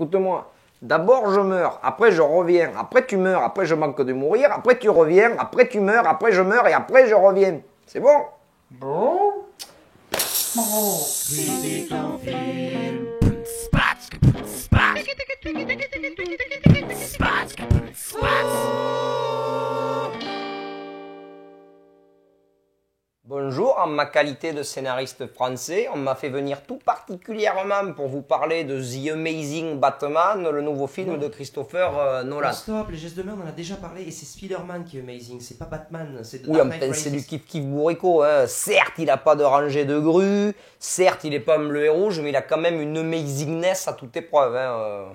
Écoute-moi. D'abord, je meurs, après je reviens, après tu meurs, après je manque de mourir, après tu reviens, après tu meurs, après je meurs et après je reviens. C'est bon? Bon. Critique en film. Bonjour, en ma qualité de scénariste français, on m'a fait venir tout particulièrement pour vous parler de The Amazing Batman, le nouveau film de Christopher Nolan. Stop, les gestes de main on en a déjà parlé et c'est Spider-Man qui est amazing, c'est pas Batman, c'est Oui, enfin, c'est du kiff-kiff bourricot. Hein. Certes, il n'a pas de rangée de grue, certes, il n'est pas bleu et rouge, mais il a quand même une amazingness à toute épreuve.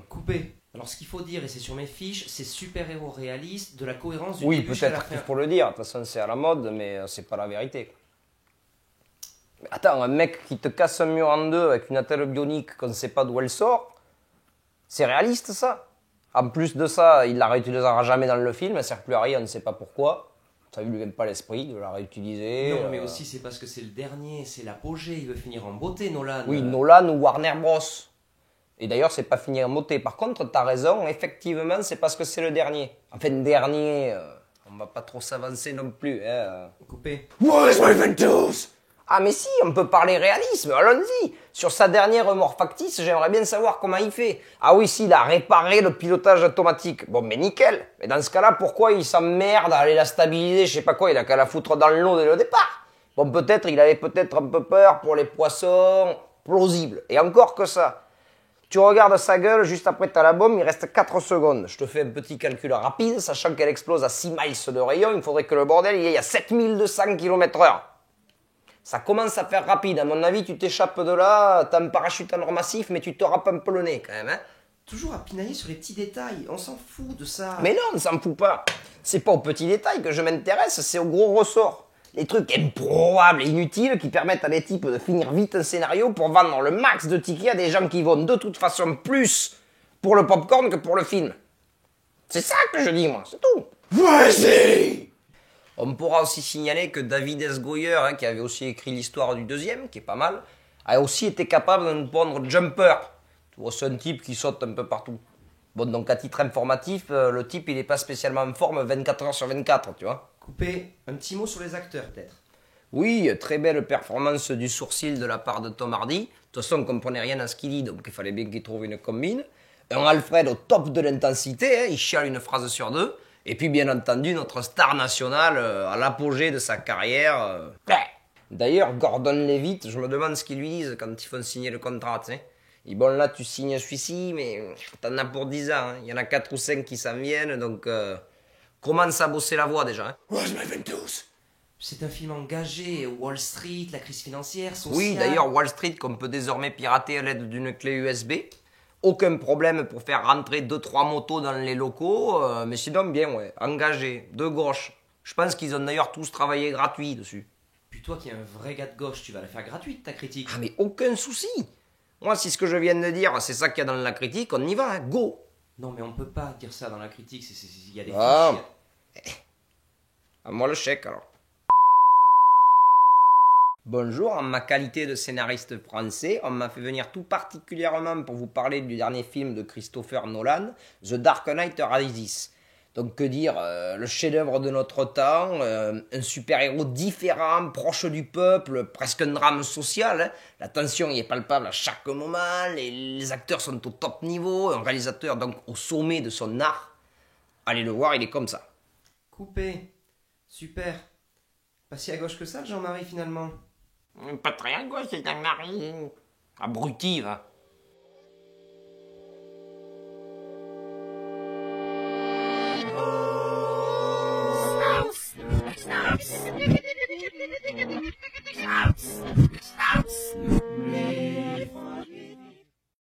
Coupé. Alors ce qu'il faut dire, et c'est sur mes fiches, c'est super-héros réaliste, de la cohérence du Oui, début jusqu'à la peut-être fin. qu'il faut le dire, de toute façon c'est à la mode, mais c'est pas la vérité. Mais attends, un mec qui te casse un mur en deux avec une attelle bionique qu'on ne sait pas d'où elle sort, c'est réaliste ça? En plus de ça, il la réutilisera jamais dans le film, elle sert plus à rien, on ne sait pas pourquoi. Ça lui vient pas l'esprit de la réutiliser. Non, mais aussi c'est parce que c'est le dernier, c'est l'apogée, il veut finir en beauté, Nolan. Oui, Nolan ou Warner Bros. Et d'ailleurs, c'est pas fini en beauté. Par contre, t'as raison, effectivement, c'est parce que c'est le dernier. Enfin, le dernier, on va pas trop s'avancer non plus. Coupé. Where's my Ventus? Ah mais si, on peut parler réalisme, allons-y. Sur sa dernière mort factice, j'aimerais bien savoir comment il fait. Ah oui, si, il a réparé le pilotage automatique. Bon, mais nickel. Mais dans ce cas-là, pourquoi il s'emmerde à aller la stabiliser, je sais pas quoi, il a qu'à la foutre dans l'eau dès le départ. Bon, peut-être, il avait peut-être un peu peur pour les poissons, plausible. Et encore que ça. Tu regardes sa gueule, juste après t'as la bombe, il reste 4 secondes. Je te fais un petit calcul rapide, sachant qu'elle explose à 6 miles de rayon, il faudrait que le bordel y aille à 7200 km/h. Ça commence à faire rapide, à mon avis, tu t'échappes de là, t'as un parachute en or massif, mais tu te râpes un peu le nez quand même, hein. Toujours à pinailler sur les petits détails, on s'en fout de ça. Mais non, on s'en fout pas. C'est pas aux petits détails que je m'intéresse, c'est aux gros ressorts. Les trucs improbables et inutiles qui permettent à des types de finir vite un scénario pour vendre le max de tickets à des gens qui vont de toute façon plus pour le popcorn que pour le film. C'est ça que je dis, moi, c'est tout. Vas-y! On pourra aussi signaler que David S. Goyer, qui avait aussi écrit l'histoire du deuxième, qui est pas mal, a aussi été capable de nous pondre Jumper. Tu vois, c'est un type qui saute un peu partout. Bon, donc à titre informatif, le type, il n'est pas spécialement en forme 24 heures sur 24, tu vois. Coupé. Un petit mot sur les acteurs, peut-être. Oui, très belle performance du sourcil de la part de Tom Hardy. De toute façon, on ne comprenait rien à ce qu'il dit, donc il fallait bien qu'il trouve une combine. Un Alfred au top de l'intensité, il chiale une phrase sur deux. Et puis, bien entendu, notre star nationale à l'apogée de sa carrière. D'ailleurs, Gordon Levitt, je me demande ce qu'ils lui disent quand ils font signer le contrat, tu sais. Et bon, là, tu signes celui-ci, mais t'en as pour 10 ans. Hein. Il y en a 4 ou 5 qui s'en viennent, donc commence à bosser la voix déjà. Hein. Where's my Ventus? C'est un film engagé, Wall Street, la crise financière, sociale... Oui, d'ailleurs, Wall Street qu'on peut désormais pirater à l'aide d'une clé USB. Aucun problème pour faire rentrer 2-3 motos dans les locaux, mais sinon bien, ouais, engagé, de gauche. Je pense qu'ils ont d'ailleurs tous travaillé gratuit dessus. Puis toi qui es un vrai gars de gauche, tu vas la faire gratuite, ta critique. Ah mais aucun souci. Moi, si ce que je viens de dire, c'est ça qu'il y a dans la critique, on y va, hein, go. Non, mais on peut pas dire ça dans la critique, il y a des Ah. fichiers. À moi le chèque, alors. Bonjour, en ma qualité de scénariste français, on m'a fait venir tout particulièrement pour vous parler du dernier film de Christopher Nolan, The Dark Knight Rises. Donc que dire, le chef-d'œuvre de notre temps, un super-héros différent, proche du peuple, presque un drame social. Hein. La tension y est palpable à chaque moment, les acteurs sont au top niveau, un réalisateur donc au sommet de son art. Allez le voir, il est comme ça. Coupé. Super. Pas si à gauche que ça, le Jean-Marie, finalement. Pas très à gauche, c'est un mari. Abruti, va. Snaps.